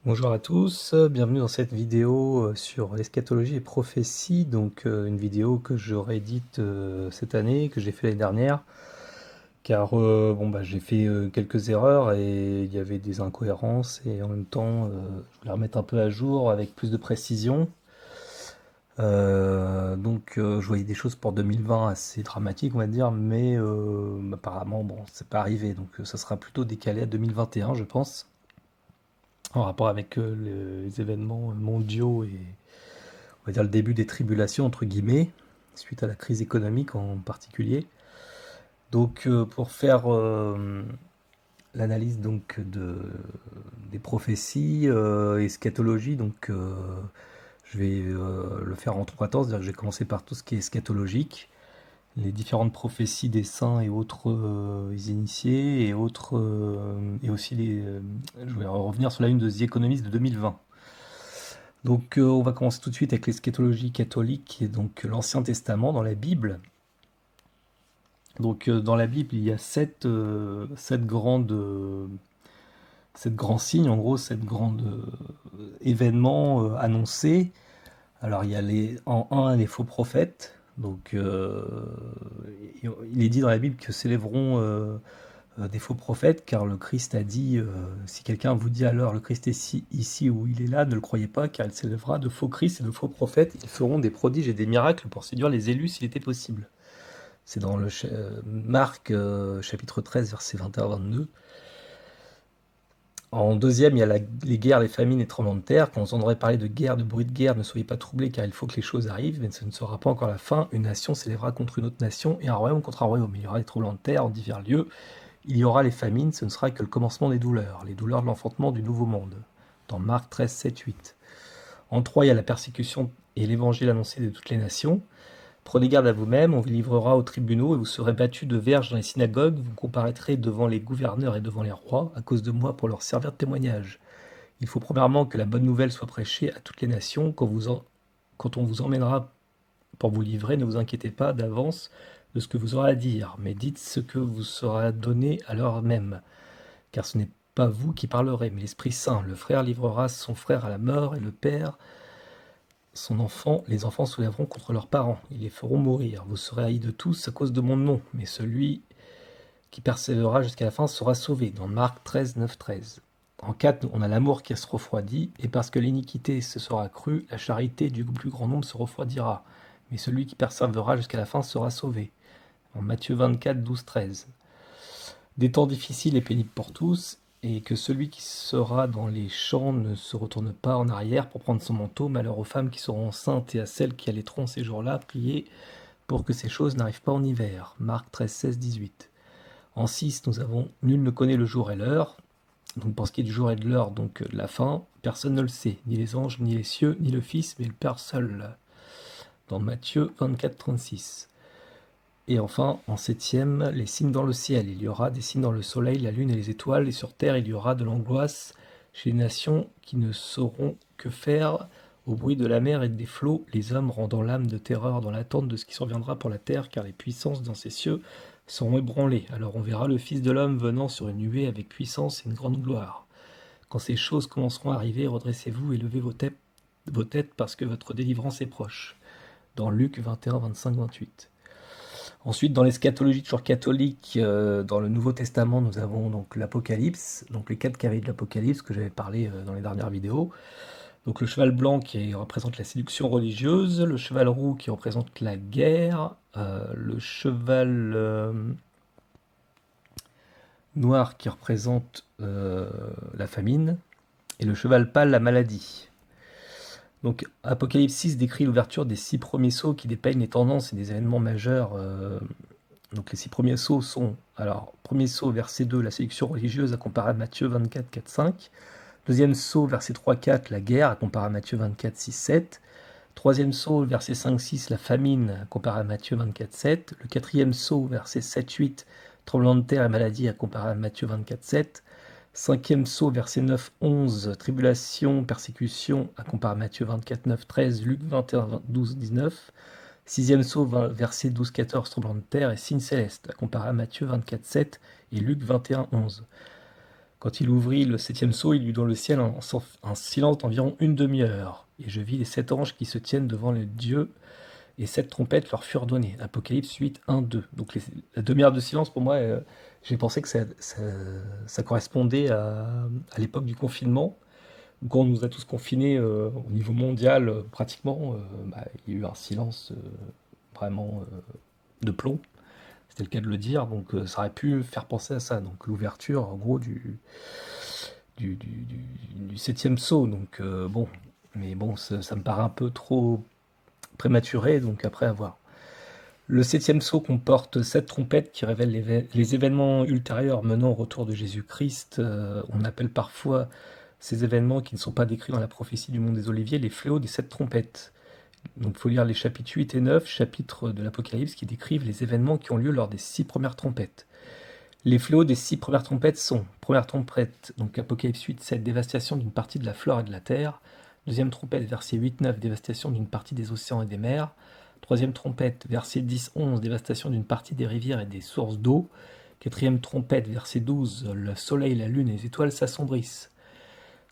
Bonjour à tous, bienvenue dans cette vidéo sur l'eschatologie et prophétie, donc une vidéo que je réédite cette année, que j'ai fait l'année dernière, car j'ai fait quelques erreurs et il y avait des incohérences et en même temps je voulais remettre un peu à jour avec plus de précision. Je voyais des choses pour 2020 assez dramatiques on va dire, mais apparemment bon c'est pas arrivé, donc ça sera plutôt décalé à 2021 je pense en rapport avec les événements mondiaux et on va dire le début des tribulations entre guillemets, suite à la crise économique en particulier. Donc pour faire l'analyse des prophéties eschatologie, je vais le faire en trois temps, c'est-à-dire que je vais commencer par tout ce qui est eschatologique, les différentes prophéties des saints et autres initiés et autres et aussi je vais revenir sur la une de The Economist de 2020. Donc on va commencer tout de suite avec l'eschatologie catholique, qui est donc l'Ancien Testament dans la Bible. Donc dans la Bible, il y a sept grands signes, en gros, sept grands événements annoncés. Alors il y a en un les faux prophètes. Donc il est dit dans la Bible que s'élèveront des faux prophètes, car le Christ a dit si quelqu'un vous dit alors le Christ est ici ou il est là, ne le croyez pas, car il s'élèvera de faux Christ et de faux prophètes. Ils feront des prodiges et des miracles pour séduire les élus s'il était possible. C'est dans le Marc chapitre 13, versets 21-22. En deuxième, il y a les guerres, les famines et tremblements de terre. Quand vous entendrez parler de guerre, de bruit de guerre, ne soyez pas troublés, car il faut que les choses arrivent, mais ce ne sera pas encore la fin. Une nation s'élèvera contre une autre nation, et un royaume contre un royaume. Il y aura des tremblements de terre en divers lieux. Il y aura les famines, ce ne sera que le commencement des douleurs, les douleurs de l'enfantement du nouveau monde. Dans Marc 13, 7, 8. En 3, il y a la persécution et l'évangile annoncé de toutes les nations. Prenez garde à vous-même, on vous livrera aux tribunaux et vous serez battus de verges dans les synagogues, vous comparaîtrez devant les gouverneurs et devant les rois à cause de moi pour leur servir de témoignage. Il faut premièrement que la bonne nouvelle soit prêchée à toutes les nations. Quand on vous emmènera pour vous livrer, ne vous inquiétez pas d'avance de ce que vous aurez à dire, mais dites ce que vous sera donné à l'heure même. Car ce n'est pas vous qui parlerez, mais l'Esprit Saint. Le frère livrera son frère à la mort, et le père son enfant. Les enfants se lèveront contre leurs parents, ils les feront mourir. Vous serez haïs de tous à cause de mon nom, mais celui qui persévérera jusqu'à la fin sera sauvé. Dans Marc 13, 9, 13. En 4, on a l'amour qui se refroidit, et parce que l'iniquité se sera accrue, la charité du plus grand nombre se refroidira. Mais celui qui persévérera jusqu'à la fin sera sauvé. En Matthieu 24, 12, 13. Des temps difficiles et pénibles pour tous, et que celui qui sera dans les champs ne se retourne pas en arrière pour prendre son manteau. Malheur aux femmes qui seront enceintes et à celles qui allaiteront ces jours-là. Priez pour que ces choses n'arrivent pas en hiver. Marc 13, 16, 18. En 6, nous avons nul ne connaît le jour et l'heure. Donc pour ce qui est du jour et de l'heure, donc de la fin, personne ne le sait, ni les anges, ni les cieux, ni le Fils, mais le Père seul. Dans Matthieu 24, 36. Et enfin, en septième, les signes dans le ciel. Il y aura des signes dans le soleil, la lune et les étoiles, et sur terre il y aura de l'angoisse chez les nations qui ne sauront que faire au bruit de la mer et des flots, les hommes rendant l'âme de terreur dans l'attente de ce qui surviendra pour la terre, car les puissances dans ces cieux seront ébranlées. Alors on verra le Fils de l'homme venant sur une nuée avec puissance et une grande gloire. Quand ces choses commenceront à arriver, redressez-vous et levez vos têtes parce que votre délivrance est proche. Dans Luc 21, 25, 28. Ensuite, dans l'eschatologie toujours catholique, dans le Nouveau Testament, nous avons donc l'Apocalypse, donc les quatre cavaliers de l'Apocalypse que j'avais parlé dans les dernières vidéos. Donc le cheval blanc qui représente la séduction religieuse, le cheval roux qui représente la guerre, le cheval noir qui représente la famine, et le cheval pâle la maladie. Donc Apocalypse 6 décrit l'ouverture des 6 premiers sceaux qui dépeignent les tendances et des événements majeurs. Donc les 6 premiers sceaux sont, alors, premier sceau, verset 2, la séduction religieuse, à comparer à Matthieu 24, 4, 5. Deuxième sceau, verset 3, 4, la guerre, à comparer à Matthieu 24, 6, 7. Troisième sceau, verset 5, 6, la famine, à comparer à Matthieu 24, 7. Le quatrième sceau, verset 7, 8, tremblement de terre et maladie, à comparer à Matthieu 24, 7. Cinquième sceau, verset 9, 11, tribulation, persécution, à comparer à Matthieu 24, 9, 13, Luc 21, 12, 19. Sixième sceau, verset 12, 14, tremblement de terre et signe céleste, à comparer à Matthieu 24, 7 et Luc 21, 11. Quand il ouvrit le septième sceau, il y eut dans le ciel un silence d'environ une demi-heure. Et je vis les 7 anges qui se tiennent devant le Dieu, et 7 trompettes leur furent données. Apocalypse 8, 1, 2. Donc la demi-heure de silence, pour moi, j'ai pensé que ça correspondait à l'époque du confinement. Quand on nous a tous confinés au niveau mondial, pratiquement, il y a eu un silence vraiment de plomb. C'était le cas de le dire, donc ça aurait pu faire penser à ça. Donc l'ouverture, en gros, du septième sceau. Donc bon, mais bon, ça me paraît un peu trop prématuré, donc après à voir. Le septième sceau comporte 7 trompettes qui révèlent les événements ultérieurs menant au retour de Jésus-Christ. On appelle parfois ces événements qui ne sont pas décrits dans la prophétie du monde des Oliviers les fléaux des 7 trompettes. Donc il faut lire les chapitres 8 et 9, chapitres de l'Apocalypse, qui décrivent les événements qui ont lieu lors des 6 premières trompettes. Les fléaux des 6 premières trompettes sont: première trompette, donc Apocalypse 8, 7, dévastation d'une partie de la flore et de la terre. Deuxième trompette, verset 8, 9, dévastation d'une partie des océans et des mers. Troisième trompette, verset 10, 11, dévastation d'une partie des rivières et des sources d'eau. Quatrième trompette, verset 12, le soleil, la lune et les étoiles s'assombrissent.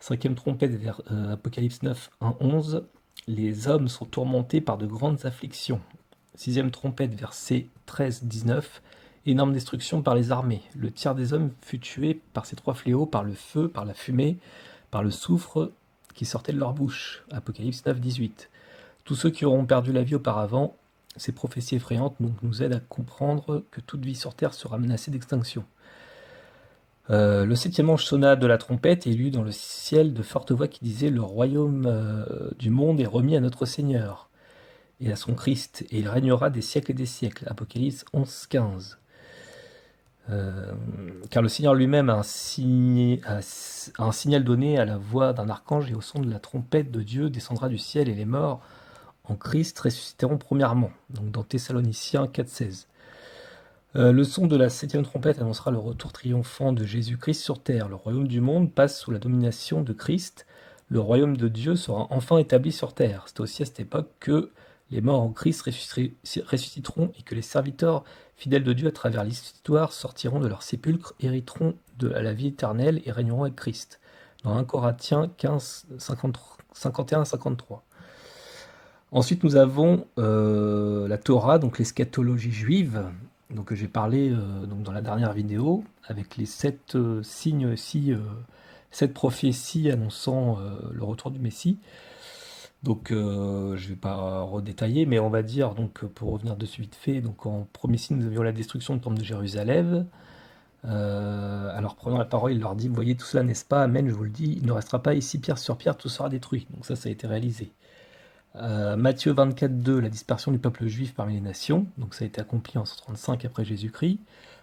Cinquième trompette, Apocalypse 9, 1, 11, les hommes sont tourmentés par de grandes afflictions. Sixième trompette, verset 13, 19, énorme destruction par les armées. Le tiers des hommes fut tué par ces 3 fléaux, par le feu, par la fumée, par le soufre qui sortait de leur bouche. Apocalypse 9, 18. Tous ceux qui auront perdu la vie auparavant, ces prophéties effrayantes nous aident à comprendre que toute vie sur Terre sera menacée d'extinction. Le 7e ange sonna de la trompette et il y eut dans le ciel de fortes voix qui disaient: le royaume du monde est remis à notre Seigneur et à son Christ, et il régnera des siècles et des siècles. Apocalypse 11, 15. Car le Seigneur lui-même a un signal donné à la voix d'un archange, et au son de la trompette de Dieu descendra du ciel, et les morts en Christ ressusciteront premièrement. Donc dans Thessaloniciens 4, 16. Le son de la 7e trompette annoncera le retour triomphant de Jésus-Christ sur terre. Le royaume du monde passe sous la domination de Christ. Le royaume de Dieu sera enfin établi sur terre. C'est aussi à cette époque que les morts en Christ ressusciteront et que les serviteurs fidèles de Dieu à travers l'histoire sortiront de leur sépulcre, hériteront de la vie éternelle et régneront avec Christ. Dans 1 Corinthiens 15, 51-53. Ensuite, nous avons la Torah, donc l'eschatologie juive, donc j'ai parlé donc dans la dernière vidéo, avec les 7 signes aussi, 7 prophéties annonçant le retour du Messie. Donc je ne vais pas redétailler, mais on va dire, donc pour revenir de suite fait, donc en premier signe, nous avions la destruction du temple de Jérusalem. Alors prenant la parole, il leur dit: voyez tout cela, n'est-ce pas? Amen, je vous le dis, il ne restera pas ici pierre sur pierre, tout sera détruit. Donc ça a été réalisé. Matthieu 24, 2, la dispersion du peuple juif parmi les nations, donc ça a été accompli en 135 après Jésus-Christ.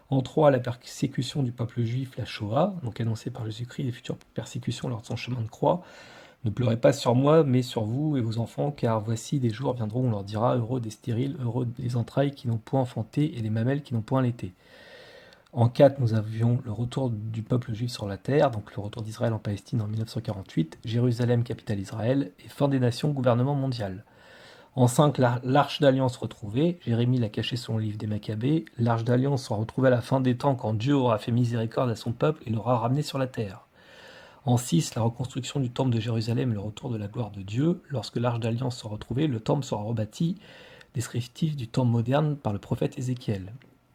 En 3, la persécution du peuple juif, la Shoah, donc annoncée par Jésus-Christ, les futures persécutions lors de son chemin de croix. Ne pleurez pas sur moi, mais sur vous et vos enfants, car voici des jours viendront où on leur dira: heureux des stériles, heureux des entrailles qui n'ont point enfanté et les mamelles qui n'ont point allaité. En 4, nous avions le retour du peuple juif sur la terre, donc le retour d'Israël en Palestine en 1948, Jérusalem, capitale Israël, et fin des nations, gouvernement mondial. En 5, l'arche d'alliance retrouvée, Jérémie l'a caché sur le livre des Maccabées, l'arche d'alliance sera retrouvée à la fin des temps quand Dieu aura fait miséricorde à son peuple et l'aura ramené sur la terre. En 6, la reconstruction du temple de Jérusalem et le retour de la gloire de Dieu. Lorsque l'arche d'alliance sera retrouvée, le temple sera rebâti, descriptif du temple moderne par le prophète Ézéchiel.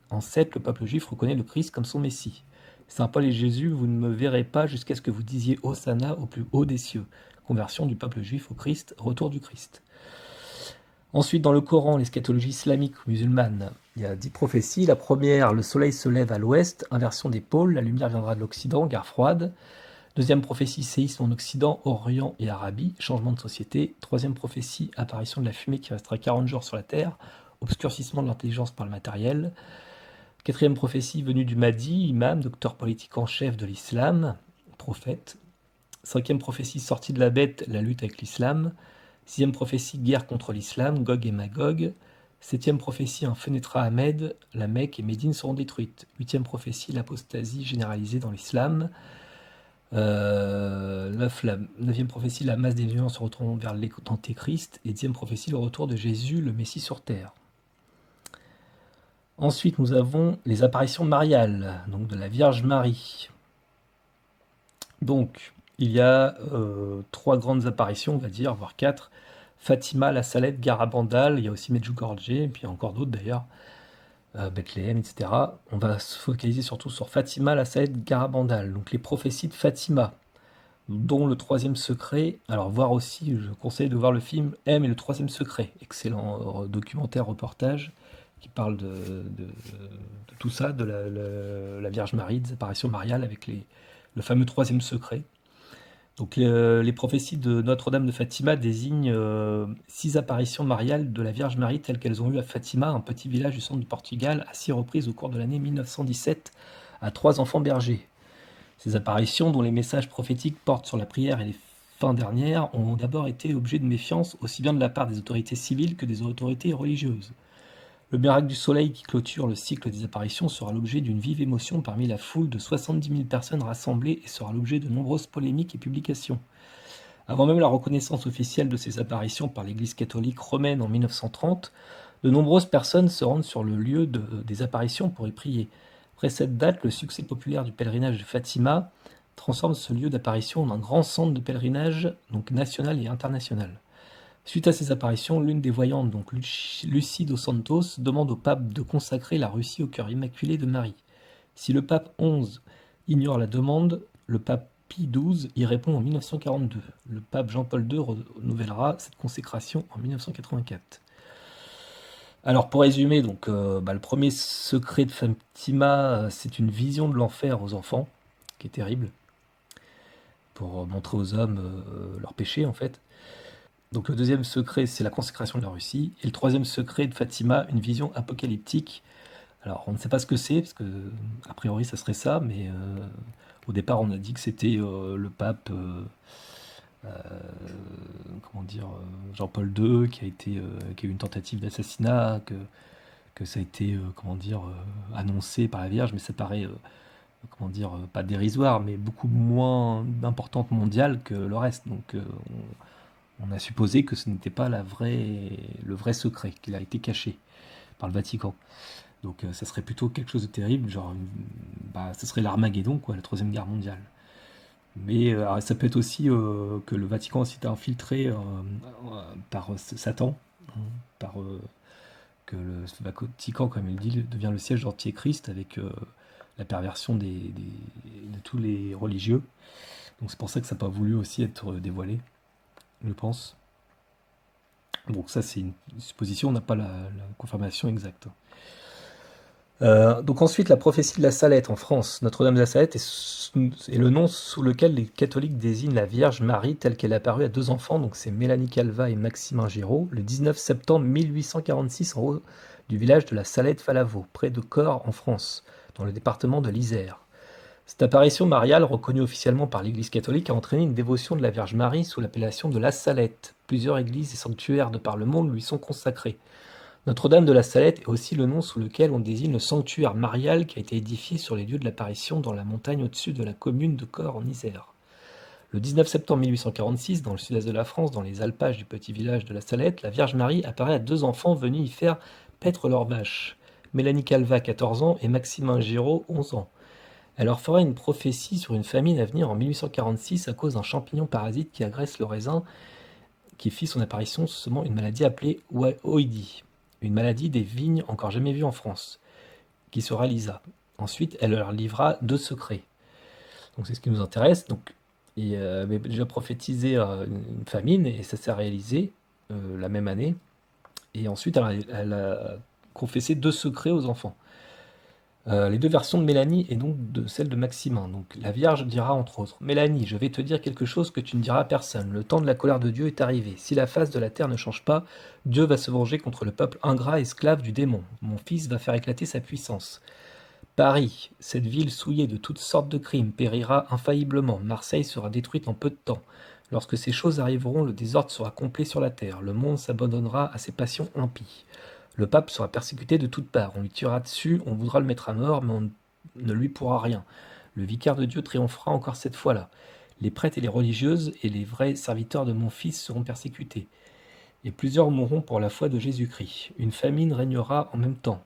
En 7, le peuple juif reconnaît le Christ comme son Messie. Saint Paul et Jésus, vous ne me verrez pas jusqu'à ce que vous disiez Hosanna au plus haut des cieux. Conversion du peuple juif au Christ, retour du Christ. Ensuite, dans le Coran, l'eschatologie islamique ou musulmane, il y a 10 prophéties. La première: le soleil se lève à l'ouest, inversion des pôles, la lumière viendra de l'Occident, guerre froide. Deuxième prophétie: séisme en Occident, Orient et Arabie, changement de société. Troisième prophétie: apparition de la fumée qui restera 40 jours sur la terre, obscurcissement de l'intelligence par le matériel. Quatrième prophétie: venue du Mahdi, imam, docteur politique en chef de l'islam, prophète. Cinquième prophétie: sortie de la bête, la lutte avec l'islam. Sixième prophétie: guerre contre l'islam, Gog et Magog. Septième prophétie: un feu naîtra à Mède, la Mecque et Médine seront détruites. Huitième prophétie: l'apostasie généralisée dans l'islam. Neuvième prophétie: la masse des vivants se retourneront vers l'antéchrist. Et dixième prophétie: le retour de Jésus, le Messie sur terre. Ensuite, nous avons les apparitions mariales, donc de la Vierge Marie. Donc, il y a trois grandes apparitions, on va dire, voire quatre. Fatima, la Salette, Garabandal, il y a aussi Medjugorje, et puis il y a encore d'autres d'ailleurs, Bethléem, etc. On va se focaliser surtout sur Fatima, la Salette, Garabandal. Donc les prophéties de Fatima, dont le troisième secret. Alors voir aussi, je conseille de voir le film M et le troisième secret. Excellent documentaire, reportage, qui parle de tout ça, de la Vierge Marie, des apparitions mariales avec le fameux troisième secret. Donc les prophéties de Notre-Dame de Fatima désignent six apparitions mariales de la Vierge Marie telles qu'elles ont eu à Fatima, un petit village du centre du Portugal, à 6 reprises au cours de l'année 1917, à 3 enfants bergers. Ces apparitions, dont les messages prophétiques portent sur la prière et les fins dernières, ont d'abord été objet de méfiance aussi bien de la part des autorités civiles que des autorités religieuses. Le miracle du soleil qui clôture le cycle des apparitions sera l'objet d'une vive émotion parmi la foule de 70 000 personnes rassemblées et sera l'objet de nombreuses polémiques et publications. Avant même la reconnaissance officielle de ces apparitions par l'Église catholique romaine en 1930, de nombreuses personnes se rendent sur le lieu des apparitions pour y prier. Après cette date, le succès populaire du pèlerinage de Fatima transforme ce lieu d'apparition en un grand centre de pèlerinage, donc national et international. Suite à ces apparitions, l'une des voyantes, donc Lucie dos Santos, demande au pape de consacrer la Russie au cœur immaculé de Marie. Si le pape XI ignore la demande, le pape Pie XII y répond en 1942. Le pape Jean-Paul II renouvellera cette consécration en 1984. Alors pour résumer, donc, le premier secret de Fatima, c'est une vision de l'enfer aux enfants, qui est terrible, pour montrer aux hommes leur péché en fait. Donc le deuxième secret, c'est la consécration de la Russie. Et le troisième secret de Fatima, une vision apocalyptique. Alors on ne sait pas ce que c'est, parce que a priori ça serait ça, mais au départ on a dit que c'était le pape, comment dire, Jean-Paul II, qui a eu une tentative d'assassinat, que ça a été, comment dire, annoncé par la Vierge, mais ça paraît, comment dire, pas dérisoire, mais beaucoup moins d'importante mondiale que le reste. Donc on a supposé que ce n'était pas le vrai secret, qu'il a été caché par le Vatican. Donc ça serait plutôt quelque chose de terrible, genre, ça serait l'Armageddon, quoi, la Troisième Guerre mondiale. Mais ça peut être aussi que le Vatican aussi été infiltré par Satan, hein, que le Vatican, comme il dit, devient le siège d'Antichrist avec la perversion de tous les religieux. Donc c'est pour ça que ça n'a pas voulu aussi être dévoilé, je pense. Donc ça c'est une supposition, on n'a pas la confirmation exacte. Donc ensuite, la prophétie de la Salette en France. Notre-Dame de la Salette est le nom sous lequel les catholiques désignent la Vierge Marie telle qu'elle est apparue à 2 enfants, donc c'est Mélanie Calva et Maximin Giraud, le 19 septembre 1846 en haut du village de la Salette-Falavo, près de Corps en France, dans le département de l'Isère. Cette apparition mariale, reconnue officiellement par l'Église catholique, a entraîné une dévotion de la Vierge Marie sous l'appellation de la Salette. Plusieurs églises et sanctuaires de par le monde lui sont consacrés. Notre-Dame de la Salette est aussi le nom sous lequel on désigne le sanctuaire marial qui a été édifié sur les lieux de l'apparition dans la montagne au-dessus de la commune de Corps en Isère. Le 19 septembre 1846, dans le sud-est de la France, dans les alpages du petit village de la Salette, la Vierge Marie apparaît à 2 enfants venus y faire paître leurs vaches. Mélanie Calva, 14 ans, et Maximin Giraud, 11 ans. Elle leur fera une prophétie sur une famine à venir en 1846 à cause d'un champignon parasite qui agresse le raisin, qui fit son apparition sous une maladie appelée oïdie, une maladie des vignes encore jamais vue en France, qui se réalisa. Ensuite, elle leur livra 2 secrets. Donc c'est ce qui nous intéresse. Donc, il avait déjà prophétisé une famine et ça s'est réalisé la même année. Et ensuite, elle a confessé 2 secrets aux enfants. Les 2 versions de Mélanie et donc de celle de Maximin. Donc la Vierge dira entre autres: Mélanie, je vais te dire quelque chose que tu ne diras à personne. Le temps de la colère de Dieu est arrivé. Si la face de la terre ne change pas, Dieu va se venger contre le peuple ingrat, esclave du démon. Mon fils va faire éclater sa puissance. Paris, cette ville souillée de toutes sortes de crimes, périra infailliblement. Marseille sera détruite en peu de temps. Lorsque ces choses arriveront, le désordre sera complet sur la terre. Le monde s'abandonnera à ses passions impies. Le pape sera persécuté de toutes parts. On lui tirera dessus, on voudra le mettre à mort, mais on ne lui pourra rien. Le vicaire de Dieu triomphera encore cette fois-là. Les prêtres et les religieuses et les vrais serviteurs de mon fils seront persécutés. Et plusieurs mourront pour la foi de Jésus-Christ. Une famine régnera en même temps.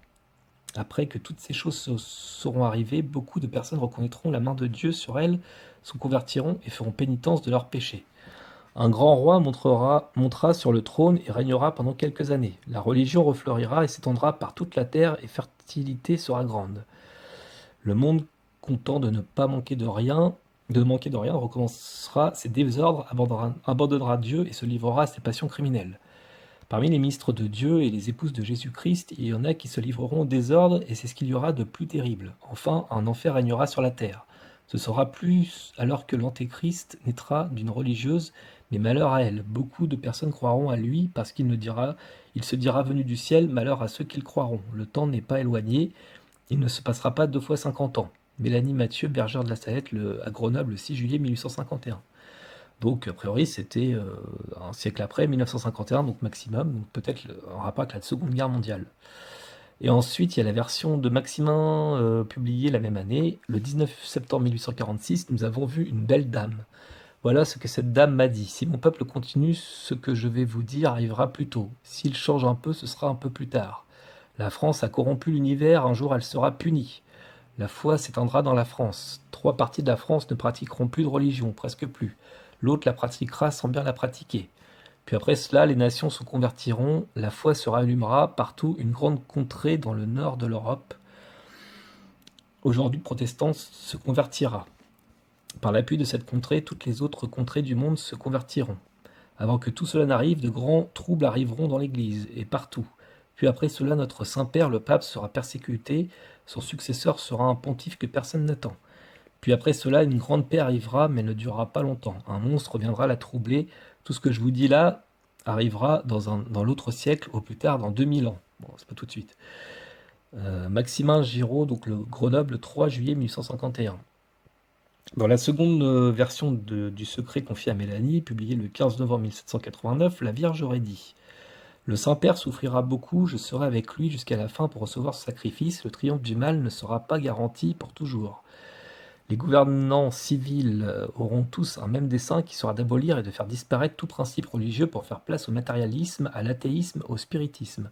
Après que toutes ces choses seront arrivées, beaucoup de personnes reconnaîtront la main de Dieu sur elles, se convertiront et feront pénitence de leurs péchés. Un grand roi montera sur le trône et régnera pendant quelques années. La religion refleurira et s'étendra par toute la terre et fertilité sera grande. Le monde, content de manquer de rien, recommencera ses désordres, abandonnera Dieu et se livrera à ses passions criminelles. Parmi les ministres de Dieu et les épouses de Jésus-Christ, il y en a qui se livreront au désordre, et c'est ce qu'il y aura de plus terrible. Enfin, un enfer régnera sur la terre. Ce sera plus alors que l'Antéchrist naîtra d'une religieuse, mais malheur à elle. Beaucoup de personnes croiront à lui parce il se dira venu du ciel, malheur à ceux qui le croiront. Le temps n'est pas éloigné, il ne se passera pas 2 fois 50 ans. Mélanie Mathieu, bergère de la Salette, à Grenoble, le 6 juillet 1851. Donc, a priori, c'était un siècle après, 1951, donc maximum, donc peut-être en rapport avec la Seconde Guerre mondiale. Et ensuite, il y a la version de Maximin publiée la même année. Le 19 septembre 1846, nous avons vu une belle dame. Voilà ce que cette dame m'a dit. Si mon peuple continue, ce que je vais vous dire arrivera plus tôt. S'il change un peu, ce sera un peu plus tard. La France a corrompu l'univers, un jour elle sera punie. La foi s'étendra dans la France. 3 parties de la France ne pratiqueront plus de religion, presque plus. L'autre la pratiquera sans bien la pratiquer. Puis après cela, les nations se convertiront, la foi se rallumera partout, une grande contrée dans le nord de l'Europe, aujourd'hui protestante, se convertira. Par l'appui de cette contrée, toutes les autres contrées du monde se convertiront. Avant que tout cela n'arrive, de grands troubles arriveront dans l'Église, et partout. Puis après cela, notre Saint-Père, le pape, sera persécuté, son successeur sera un pontife que personne n'attend. Puis après cela, une grande paix arrivera, mais ne durera pas longtemps. Un monstre viendra la troubler. Tout ce que je vous dis là arrivera dans l'autre siècle, au plus tard dans 2000 ans. Bon, c'est pas tout de suite. Maximin Giraud, donc le Grenoble, le 3 juillet 1851. Dans la seconde version du secret confié à Mélanie, publiée le 15 novembre 1789, la Vierge aurait dit: le Saint-Père souffrira beaucoup, je serai avec lui jusqu'à la fin pour recevoir ce sacrifice, le triomphe du mal ne sera pas garanti pour toujours. Les gouvernants civils auront tous un même dessein qui sera d'abolir et de faire disparaître tout principe religieux pour faire place au matérialisme, à l'athéisme, au spiritisme.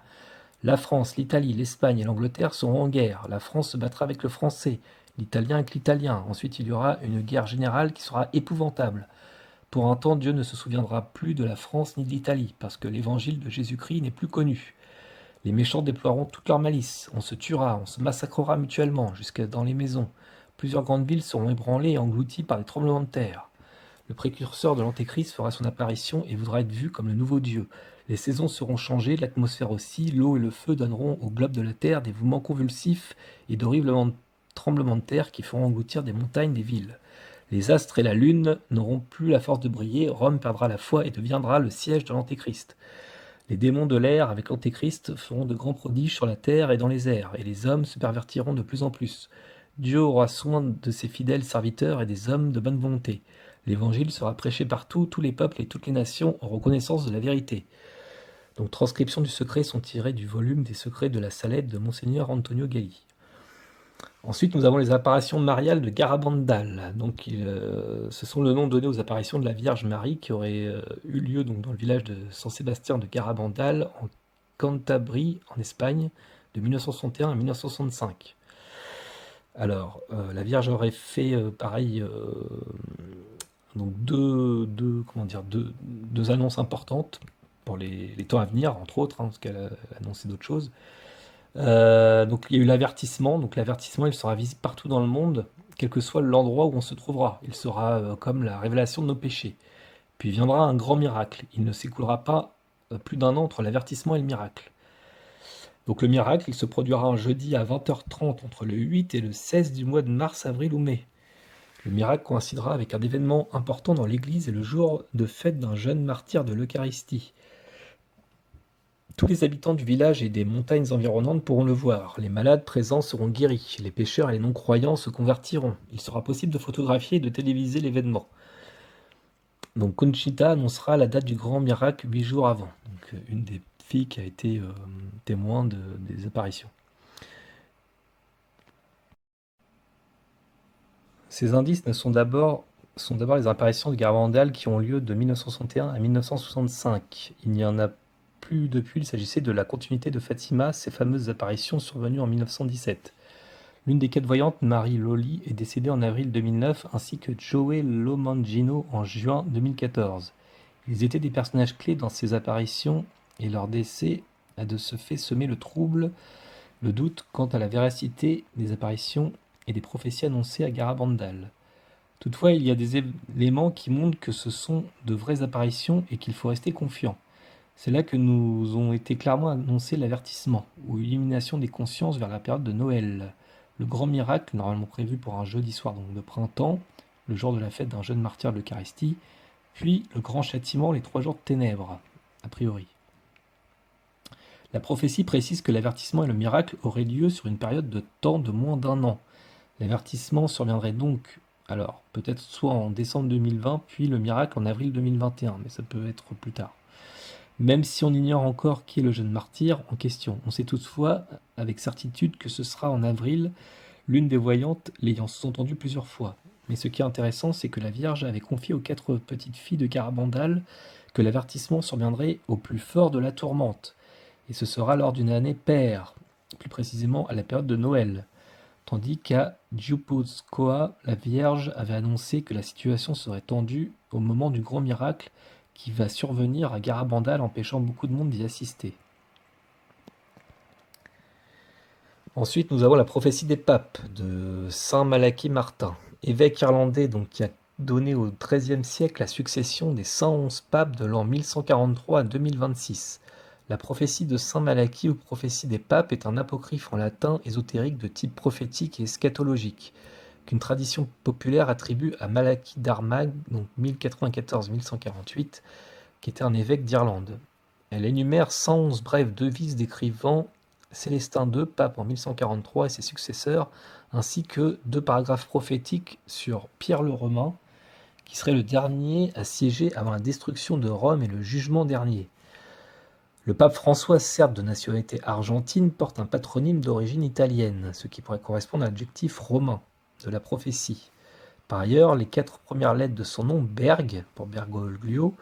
La France, l'Italie, l'Espagne et l'Angleterre seront en guerre. La France se battra avec le français, l'italien avec l'italien. Ensuite, il y aura une guerre générale qui sera épouvantable. Pour un temps, Dieu ne se souviendra plus de la France ni de l'Italie, parce que l'évangile de Jésus-Christ n'est plus connu. Les méchants déploieront toute leur malice. On se tuera, on se massacrera mutuellement, jusqu'à dans les maisons. Plusieurs grandes villes seront ébranlées et englouties par des tremblements de terre. Le précurseur de l'Antéchrist fera son apparition et voudra être vu comme le nouveau Dieu. Les saisons seront changées, l'atmosphère aussi, l'eau et le feu donneront au globe de la terre des mouvements convulsifs et d'horribles tremblements de terre qui feront engloutir des montagnes, des villes. Les astres et la lune n'auront plus la force de briller, Rome perdra la foi et deviendra le siège de l'Antéchrist. Les démons de l'air, avec l'Antéchrist, feront de grands prodiges sur la terre et dans les airs, et les hommes se pervertiront de plus en plus. Dieu aura soin de ses fidèles serviteurs et des hommes de bonne volonté. L'Évangile sera prêché partout, tous les peuples et toutes les nations en reconnaissance de la vérité. Donc, transcriptions du secret sont tirées du volume des secrets de la Salette de Monseigneur Antonio Gali. Ensuite, nous avons les apparitions mariales de Garabandal. Donc, ce sont le nom donné aux apparitions de la Vierge Marie qui auraient eu lieu donc, dans le village de San Sébastien de Garabandal, en Cantabrie, en Espagne, de 1961 à 1965. Alors, la Vierge aurait fait pareil, donc deux annonces importantes pour les temps à venir, entre autres, parce qu'elle a annoncé d'autres choses. Donc il y a eu l'avertissement. Donc l'avertissement, il sera visible partout dans le monde, quel que soit l'endroit où on se trouvera. Il sera comme la révélation de nos péchés. Puis viendra un grand miracle. Il ne s'écoulera pas plus d'un an entre l'avertissement et le miracle. Donc le miracle, il se produira un jeudi à 20h30 entre le 8 et le 16 du mois de mars, avril ou mai. Le miracle coïncidera avec un événement important dans l'Église et le jour de fête d'un jeune martyr de l'Eucharistie. Tous les habitants du village et des montagnes environnantes pourront le voir. Les malades présents seront guéris. Les pécheurs et les non-croyants se convertiront. Il sera possible de photographier et de téléviser l'événement. Donc Conchita annoncera la date du grand miracle 8 jours avant. Donc, une des filles qui a été témoin des apparitions. Ces indices sont d'abord les apparitions de Garabandal qui ont lieu de 1961 à 1965. Il n'y en a plus depuis, il s'agissait de la continuité de Fatima, ces fameuses apparitions survenues en 1917. L'une des 4 voyantes, Marie Lolly, est décédée en avril 2009, ainsi que Joey Lomangino en juin 2014. Ils étaient des personnages clés dans ces apparitions et leur décès a de ce fait semé le trouble, le doute quant à la véracité des apparitions et des prophéties annoncées à Garabandal. Toutefois, il y a des éléments qui montrent que ce sont de vraies apparitions et qu'il faut rester confiant. C'est là que nous ont été clairement annoncé l'avertissement, ou illumination des consciences vers la période de Noël. Le grand miracle, normalement prévu pour un jeudi soir donc de printemps, le jour de la fête d'un jeune martyr de l'Eucharistie, puis le grand châtiment, les 3 jours de ténèbres, a priori. La prophétie précise que l'avertissement et le miracle auraient lieu sur une période de temps de moins d'1 an. L'avertissement surviendrait donc, alors, peut-être soit en décembre 2020, puis le miracle en avril 2021, mais ça peut être plus tard. Même si on ignore encore qui est le jeune martyr en question, on sait toutefois avec certitude que ce sera en avril, l'une des voyantes l'ayant sous-entendu plusieurs fois. Mais ce qui est intéressant, c'est que la Vierge avait confié aux 4 petites filles de Garabandal que l'avertissement surviendrait au plus fort de la tourmente, et ce sera lors d'une année paire, plus précisément à la période de Noël, tandis qu'à Djuposkoa, la Vierge avait annoncé que la situation serait tendue au moment du grand miracle qui va survenir à Garabandal, empêchant beaucoup de monde d'y assister. Ensuite, nous avons la prophétie des papes de saint Malachie Martin, évêque irlandais donc, qui a donné au XIIIe siècle la succession des 111 papes de l'an 1143 à 2026. La prophétie de saint Malachie ou prophétie des papes est un apocryphe en latin ésotérique de type prophétique et eschatologique, qu'une tradition populaire attribue à Malachie d'Armagh, donc 1094-1148, qui était un évêque d'Irlande. Elle énumère 111 brèves devises décrivant Célestin II, pape en 1143, et ses successeurs, ainsi que 2 paragraphes prophétiques sur Pierre le Romain, qui serait le dernier à siéger avant la destruction de Rome et le jugement dernier. Le pape François, serbe de nationalité argentine, porte un patronyme d'origine italienne, ce qui pourrait correspondre à l'adjectif romain de la prophétie. Par ailleurs, les 4 premières lettres de son nom, Berg, pour Bergoglio,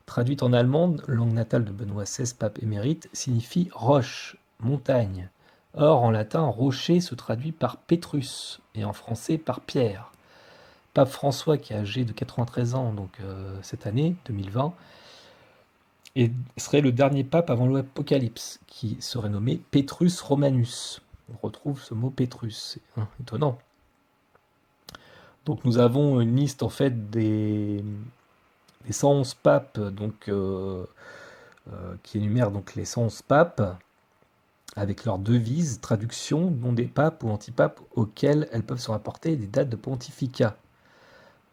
traduite en allemand, langue natale de Benoît XVI, pape émérite, signifie roche, montagne. Or, en latin, rocher se traduit par Petrus, et en français par Pierre. Pape François, qui est âgé de 93 ans donc cette année, 2020, et serait le dernier pape avant l'Apocalypse, qui serait nommé Petrus Romanus. On retrouve ce mot Petrus, c'est étonnant. Donc nous avons une liste en fait des 111 papes donc, qui énumère donc les 111 papes avec leurs devises, traductions, nom des papes ou antipapes auxquels elles peuvent se rapporter des dates de pontificat.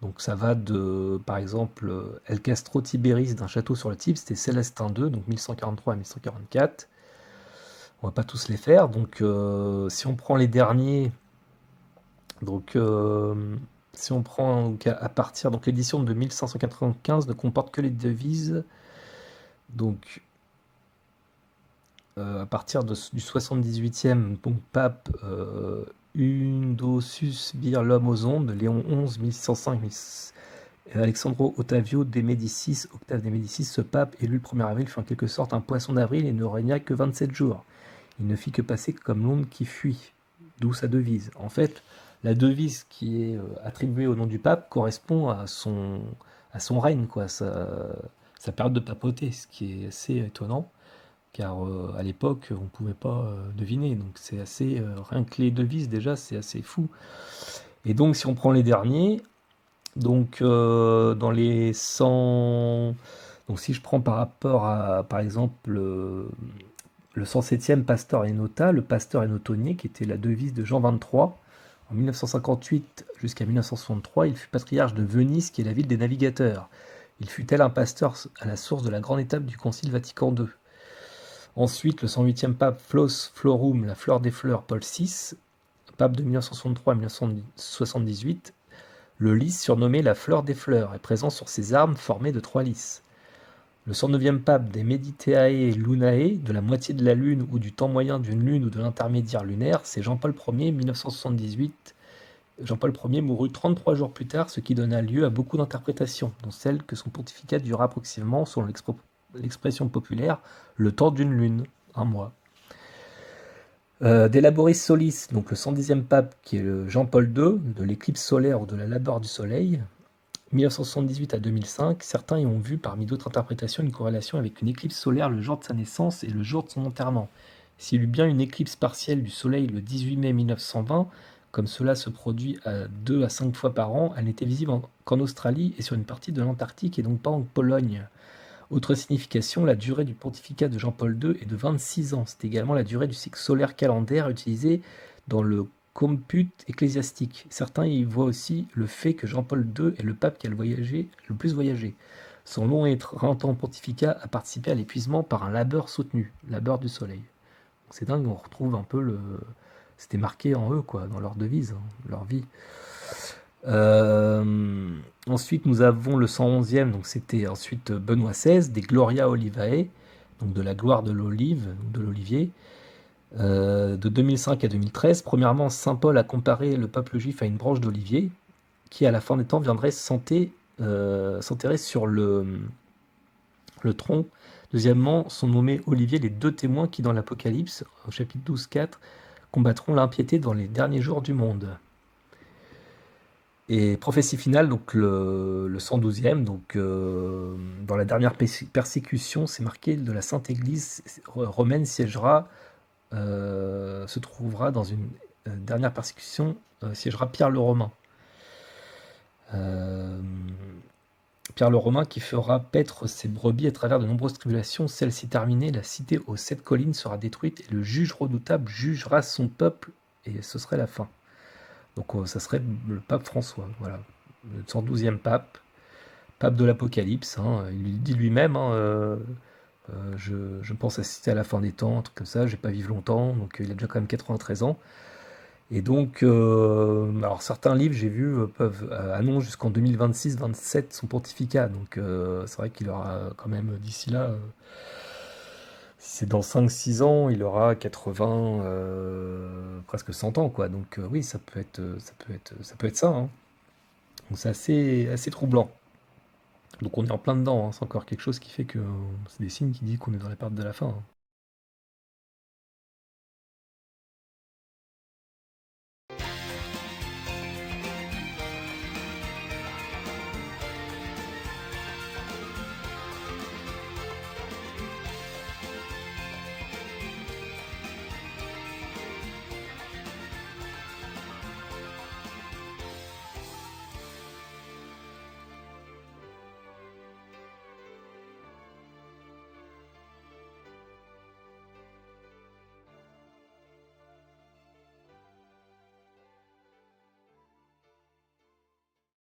Donc ça va de, par exemple, El Castro Tibéris d'un château sur le Tibre, c'était Célestin II, donc 1143 à 1144. On va pas tous les faire, donc si on prend les derniers, donc si on prend donc, à partir, donc l'édition de 1595 ne comporte que les devises, donc à partir du 78e donc, pape Undocius vire l'homme aux ondes, Léon XI, 1605, Alexandro Ottavio de Médicis, Octave de Médicis, ce pape élu le 1er avril fut en quelque sorte un poisson d'avril et ne régna que 27 jours. Il ne fit que passer comme l'onde qui fuit, d'où sa devise. En fait, la devise qui est attribuée au nom du pape correspond à son règne, quoi, sa période de papauté, ce qui est assez étonnant, car à l'époque, on ne pouvait pas deviner. Donc c'est assez, rien que les devises déjà, c'est assez fou. Et donc si on prend les derniers, donc dans les 100... Donc si je prends par rapport à, par exemple, le 107e Pasteur et Nota, le Pasteur et Notonnier, qui était la devise de Jean 23, en 1958 jusqu'à 1963, il fut patriarche de Venise, qui est la ville des navigateurs. Il fut tel un pasteur à la source de la grande étape du Concile Vatican II. Ensuite, le 108e pape Flos Florum, la fleur des fleurs, Paul VI, pape de 1963 à 1978, le lys surnommé la fleur des fleurs est présent sur ses armes formées de 3 lys. Le 109e pape des Mediteae Lunae, de la moitié de la lune ou du temps moyen d'une lune ou de l'intermédiaire lunaire, c'est Jean-Paul Ier, 1978. Jean-Paul Ier mourut 33 jours plus tard, ce qui donna lieu à beaucoup d'interprétations, dont celle que son pontificat dura approximativement, selon l'expression populaire, le temps d'une lune, un mois. De Laboris Solis, donc le 110e pape, qui est le Jean-Paul II, de l'éclipse solaire ou de la labeur du soleil, 1978 à 2005, certains y ont vu, parmi d'autres interprétations, une corrélation avec une éclipse solaire le jour de sa naissance et le jour de son enterrement. S'il eut bien une éclipse partielle du soleil le 18 mai 1920, comme cela se produit à 2 à 5 fois par an, elle n'était visible qu'en Australie et sur une partie de l'Antarctique et donc pas en Pologne. Autre signification, la durée du pontificat de Jean-Paul II est de 26 ans. C'est également la durée du cycle solaire calendaire utilisé dans le compute ecclésiastique. Certains y voient aussi le fait que Jean-Paul II est le pape qui a le plus voyagé. Son long et éreintant pontificat a participé à l'épuisement par un labeur soutenu, labeur du soleil. C'est dingue, on retrouve un peu le... C'était marqué en eux, quoi, dans leur devise, hein, leur vie. Ensuite, nous avons le 111e, donc c'était ensuite Benoît XVI, des Gloria Olivae, donc de la gloire de l'olive, de l'olivier, de 2005 à 2013. Premièrement, saint Paul a comparé le peuple juif à une branche d'olivier, qui à la fin des temps viendrait s'enterrer sur le tronc. Deuxièmement, sont nommés Olivier les deux témoins qui, dans l'Apocalypse, au chapitre 12-4, combattront l'impiété dans les derniers jours du monde. Et prophétie finale, donc le 112e, donc dans la dernière persécution, c'est marqué de la Sainte Église romaine se trouvera dans une dernière persécution, siégera Pierre le Romain. Pierre le Romain qui fera paître ses brebis à travers de nombreuses tribulations. Celle-ci terminée, la cité aux 7 collines sera détruite et le juge redoutable jugera son peuple et ce serait la fin. Donc ça serait le pape François, voilà, le 112e pape, pape de l'Apocalypse, hein, il dit lui-même, hein, je pense assister à la fin des temps, un truc comme ça, je vais pas vivre longtemps, donc il a déjà quand même 93 ans. Et donc, alors certains livres, j'ai vu, annoncent jusqu'en 2026-27 son pontificat, donc c'est vrai qu'il aura quand même d'ici là, si c'est dans 5-6 ans, il aura 80, presque 100 ans, quoi. Donc oui, ça peut être ça, hein. Donc c'est assez troublant. Donc on est en plein dedans, hein. C'est encore quelque chose qui fait que c'est des signes qui disent qu'on est dans la période de la fin, hein.